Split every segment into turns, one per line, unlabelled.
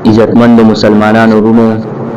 عزتمند مسلمانانو ورونو،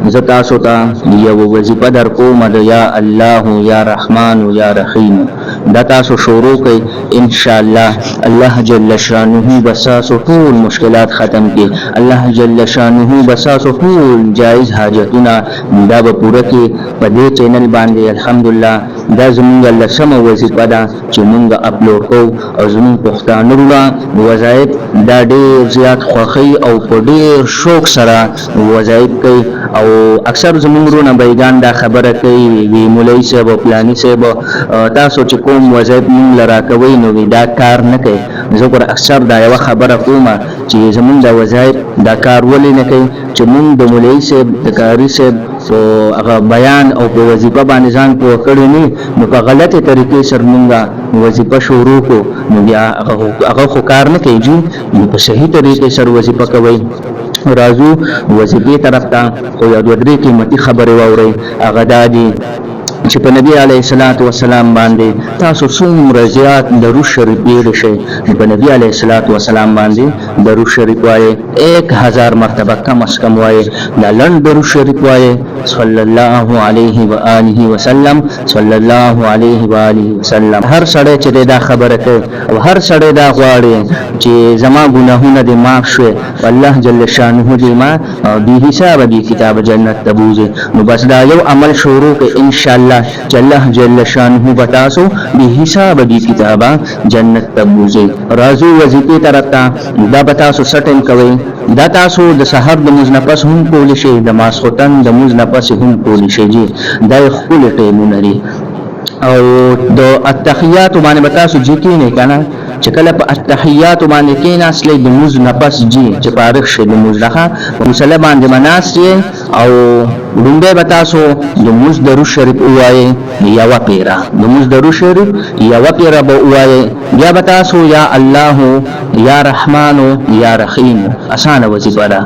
زه تاسو ته یوه وظیفه در کوم د یا الله یا رحمان یا رحیم. دا تاسو شروع کړئ، انشاءالله الله جل شانه به ستاسو ټول مشکلات ختم کړي. الله جل شانه به ستاسو ټول جایز حاجتونه دا به پوره کړي. په دې چینل باندې الحمدلله دا زمونږ لسمه وظیفه ده چې مونږ اپلوډ کوو او زمونږ پښتانه وروڼه وظایف دا ډېر زیات خوښوي او په ډېر شوق سره وظایف کوي. او اکثر زمونږ وروڼه بیګان دا خبره کوي وی مولوي صاحب او پلاني صاحب تاسو چې کوم وظایف مونږ له راکوئ نو دا کار نه کوي. زه ګوره اکثر دا یوه خبره کوم چې زمونږ دا وظایف دا کار ولې نه کوي چې مونږ د مولوي صاحب د قاري صاحب په هغه بیان او په وظیفه باندې ځان پوه کړی نه، نو په غلطه طریقې سره مونږ وظیفه شروع کو نو بیا هغه خو کار نه کوي جی. نو په صحیح طریقې سره وظیفه کوئ. راځو وظیفې طرف ته. خو یو دوه درې قیمتي خبرې واورئ. هغه دا دي چې په نبی علیه الصلاۃ والسلام باندې تاسو څومره زیات درود شریف ویلی شئ، په نبی علیه الصلاۃ والسلام باندې درود شریف وایئ 1000 مرتبه کم از کم وایئ. دا لنډ درود شریف وایئ صلی الله علیه و آله وسلم، صلی الله علیه و آله وسلم. هر سړی چې دا خبره کوي او هر سړی دا غواړي چې زما ګناهونه دې معاف شوي، الله جل شانه دې ما بې حسابه بې کتابه جنت ته بوځي، نو بس دا یو عمل شروع کړئ انشاءالله چې الله جل شانه به تاسو بې حسابه بې کتابه جنت ته بوځي. راځو وظیفې طرف ته. دا به تاسو څه ټایم کوئ؟ دا تاسو د سحر د مونځ نه پس هم کولی شئ، د ماسخوتن د مونځ نه پس هم کولی شئ جی. دا یې ښکلي ټایمونه دي. او د التحیات باندې به تاسو جی کینئ که نه، چې کله په التحیات باندې کېناستلی د مونځ نه پس جی چې فارغ شئ د مونځ نه په مصلی باندې به ناست یې او لومبی به تاسو د مونځ درود شریف ووایئ یوه پیره، د مونځ درود شریف یوه پیره به ووایئ. بیا به تاسو یا الله یا رحمان یا رحیم، اسانه وظیفه ده،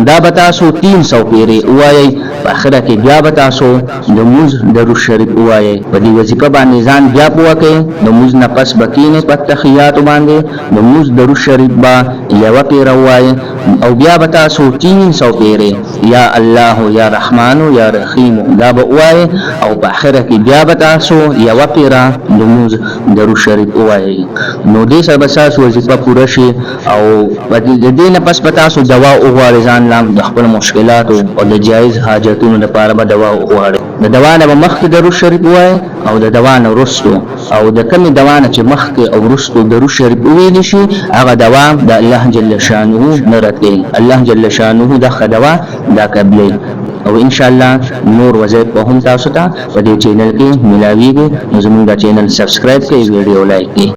دا به تاسو 300 پیرې ووایئ. په اخره کې بیا به تاسو د مونځ درود شریف ووایئ. په دې وظیفه باندې ځان بیا پوه کړئ. د مونځ نه پس به کښېنئ په تحیاتو باندې د مونځ درود شریف به یوه پیره ووایئ او بیا به تاسو 300 پیرې یا الله یا رحمان یا رحیم دا به ووایئ او په اخره کې بیا به تاسو یوه پیره د مونځ درود شریف ووایئ. نو دې سره به ستاسو وظیفه پوره شي او د دې نه پس به تاسو دوا وغواړئ ځان له د خپلو مشکلاتو او د جایز حاجتونو لپاره به دوا وغواړئ. د دوا نه به مخکې درود شریف ووایئ او د دوا نه وروستو، او د کمې دوا نه چې مخکې او وروستو درود شریف وویلی شي هغه دوا د الله جل شانه نه رد کوي. الله جل شانه دغه دوا دا قبلوي. او انشاءالله نور وظایف به هم تاسو ته په دې چینل کې ملاویږي. نو زموږ دا چینل سبسکرایب کړئ، ویډیو لایک کړئ.